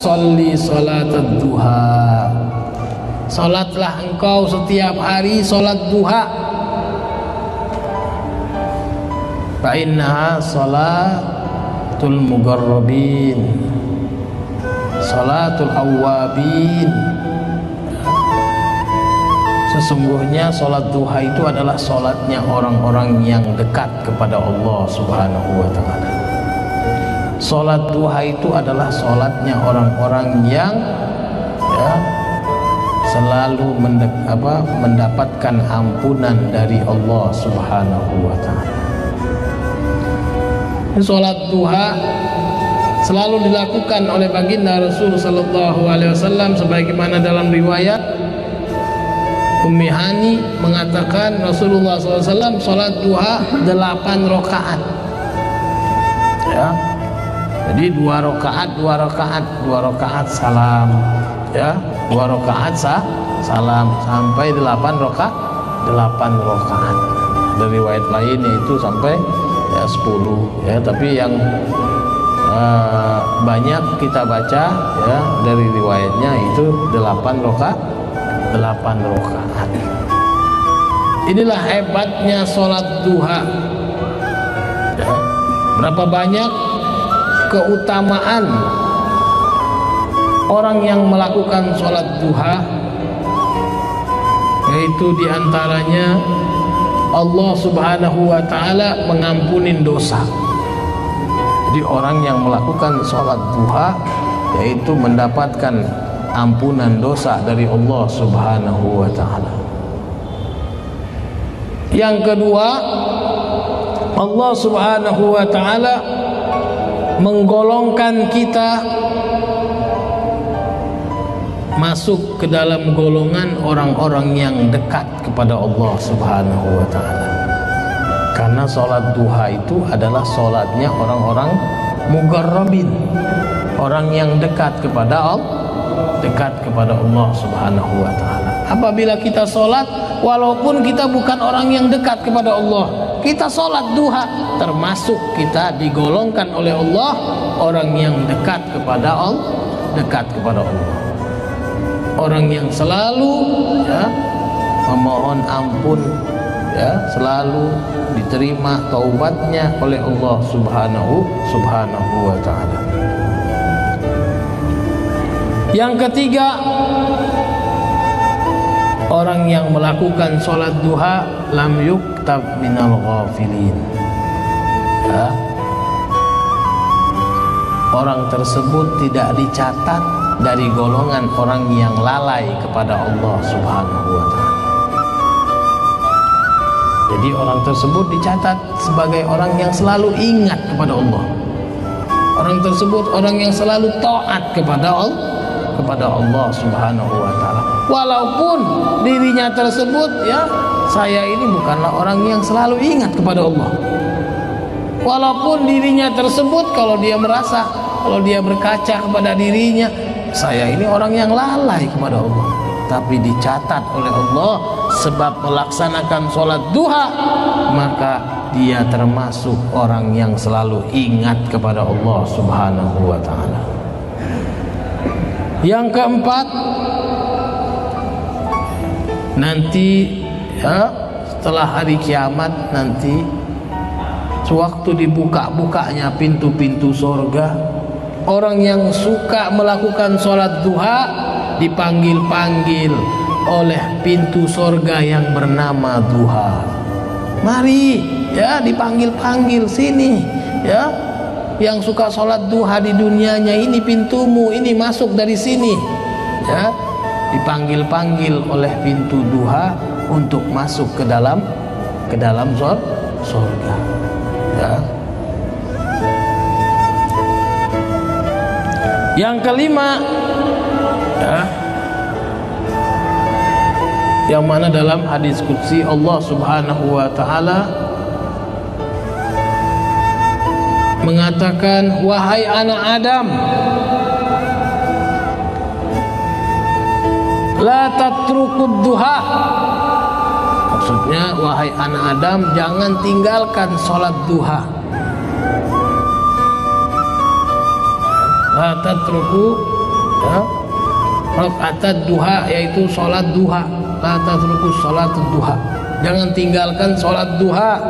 Sholli sholatad duha. Salatlah engkau setiap hari salat duha. Fa innaha salatul mugarrabin, salatul awwabin. Sesungguhnya salat duha itu adalah salatnya orang-orang yang dekat kepada Allah Subhanahu wa taala. Salat duha itu adalah salatnya orang-orang yang selalu mendapatkan ampunan dari Allah Subhanahu wa taala. Salat duha selalu dilakukan oleh baginda Rasul sallallahu alaihi wasallam, sebagaimana dalam riwayat Ummi Hani mengatakan Rasulullah SAW salat duha 8 rakaat. Ya. Jadi 2 rakaat salam, ya, 2 rakaat salam sampai 8 rakaat. Dari riwayat lain itu sampai 10, ya, tapi yang banyak kita baca ya dari riwayatnya itu 8 rakaat. Inilah hebatnya sholat duha. Ya. Berapa banyak keutamaan orang yang melakukan sholat duha, yaitu diantaranya Allah Subhanahu wa ta'ala mengampuni dosa. Jadi orang yang melakukan sholat duha yaitu mendapatkan ampunan dosa dari Allah Subhanahu wa ta'ala. Yang kedua, Allah Subhanahu wa ta'ala menggolongkan kita masuk ke dalam golongan orang-orang yang dekat kepada Allah Subhanahu wa ta'ala. Karena sholat duha itu adalah sholatnya orang-orang mugarrabin, orang yang dekat kepada Allah Subhanahu wa ta'ala. Apabila kita sholat, walaupun kita bukan orang yang dekat kepada Allah, kita sholat duha, termasuk kita digolongkan oleh Allah orang yang dekat kepada Allah, orang yang selalu memohon ampun, selalu diterima taubatnya oleh Allah Subhanahu wa ta'ala. Yang ketiga, orang yang melakukan sholat duha lam yuktab minal ghafilin. Orang tersebut tidak dicatat dari golongan orang yang lalai kepada Allah Subhanahu wa ta'ala. Jadi orang tersebut dicatat sebagai orang yang selalu ingat kepada Allah. Orang tersebut orang yang selalu taat kepada Allah Subhanahu wa ta'ala. Walaupun dirinya tersebut saya ini bukanlah orang yang selalu ingat kepada Allah. Walaupun dirinya tersebut kalau dia berkaca kepada dirinya, saya ini orang yang lalai kepada Allah, tapi dicatat oleh Allah sebab melaksanakan sholat duha, maka dia termasuk orang yang selalu ingat kepada Allah Subhanahu wa ta'ala. Yang keempat, nanti setelah hari kiamat nanti, sewaktu dibuka-bukanya pintu-pintu surga, orang yang suka melakukan sholat duha dipanggil-panggil oleh pintu surga yang bernama duha. Mari, dipanggil-panggil sini, yang suka sholat duha di dunianya, ini pintumu, ini masuk dari sini, dipanggil-panggil oleh pintu duha untuk masuk ke dalam surga. Yang kelima, yang mana dalam hadis qudsi Allah Subhanahu wa ta'ala mengatakan, wahai anak Adam, la tatrukud duha. Maksudnya, wahai anak Adam, jangan tinggalkan sholat duha. La tatruku ya. Rakaat duha yaitu sholat duha, la tatrukus sholat duha, jangan tinggalkan sholat duha.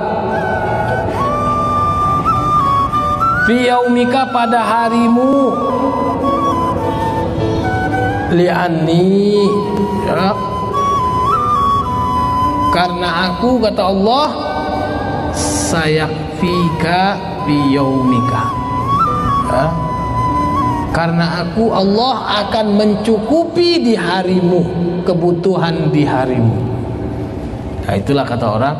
Fi yaumika pada harimu, li'anni ya, karena aku kata Allah sayakfika fi yaumika ya, karena aku Allah akan mencukupi di harimu, kebutuhan di harimu. Nah itulah kata orang,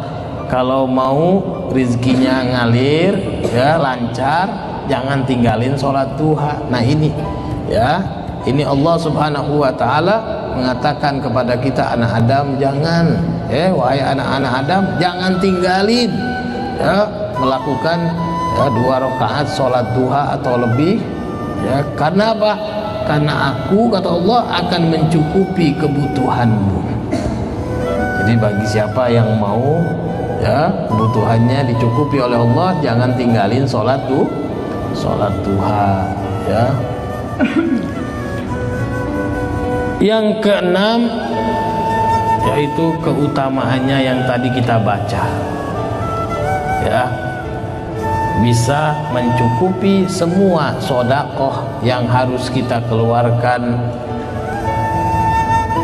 kalau mau rizkinya ngalir ya, lancar, jangan tinggalin sholat duha. Nah ini ya, ini Allah subhanahu wa ta'ala mengatakan kepada kita anak Adam, jangan wahai anak-anak Adam, jangan tinggalin ya, melakukan ya, 2 rakaat sholat duha atau lebih ya. Karena apa? Karena aku kata Allah akan mencukupi kebutuhanmu. Jadi bagi siapa yang mau ya kebutuhannya dicukupi oleh Allah, jangan tinggalin sholat duha ya. Yang keenam yaitu keutamaannya yang tadi kita baca ya, bisa mencukupi semua sedekah yang harus kita keluarkan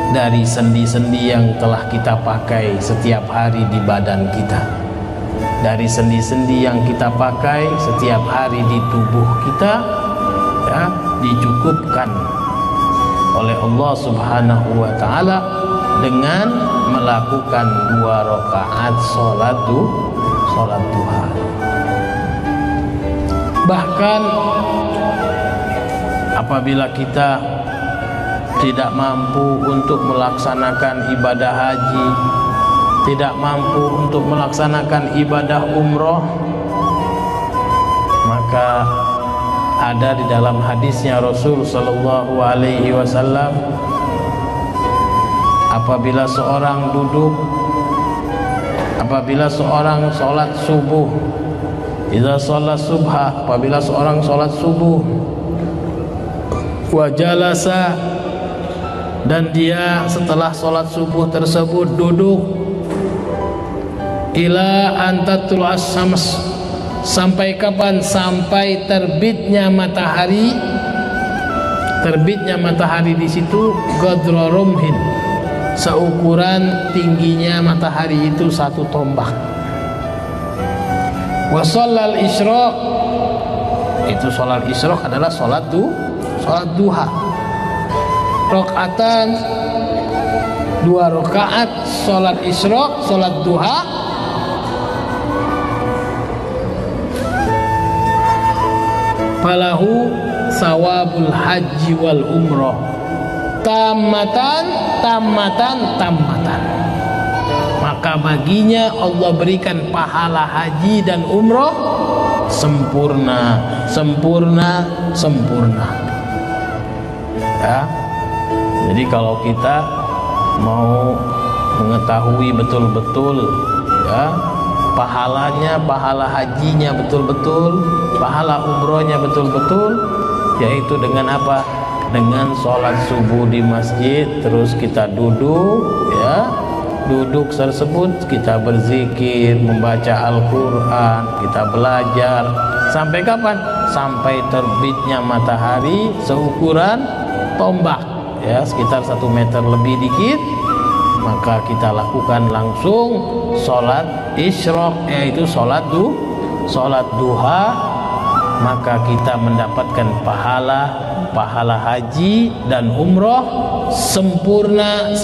dari sendi-sendi yang telah kita pakai setiap hari di badan kita, dari sendi-sendi yang kita pakai setiap hari di tubuh kita ya, dicukupkan oleh Allah subhanahu wa ta'ala dengan melakukan 2 rakaat sholat duha. Bahkan apabila kita tidak mampu untuk melaksanakan ibadah haji, tidak mampu untuk melaksanakan ibadah umroh, maka ada di dalam hadisnya Rasul sallallahu alaihi wasallam, apabila seorang duduk, apabila seorang sholat subuh, idza sholat subha, apabila seorang sholat subuh, wa jalasa, dan dia setelah sholat subuh tersebut duduk, ila antatul as-syams, sampai kapan? Sampai terbitnya matahari. Terbitnya matahari di situ qadra rumhin, seukuran tingginya matahari itu 1 tombak. Wa shallal isyraq, itu sholat isyraq adalah sholat duha. Rakaatan 2 rakaat sholat isyraq, sholat duha, falahu sawabul haji wal umroh tamatan, maka baginya Allah berikan pahala haji dan umroh sempurna ya. Jadi kalau kita mau mengetahui betul-betul ya pahalanya, pahala hajinya betul-betul, pahala umrohnya betul-betul, yaitu dengan apa? Dengan sholat subuh di masjid, terus kita duduk ya, duduk tersebut kita berzikir, membaca Al-Quran, kita belajar sampai kapan? Sampai terbitnya matahari seukuran tombak ya, sekitar 1 meter lebih dikit, maka kita lakukan langsung sholat isyraq, yaitu sholat duha, maka kita mendapatkan pahala haji dan umroh sempurna.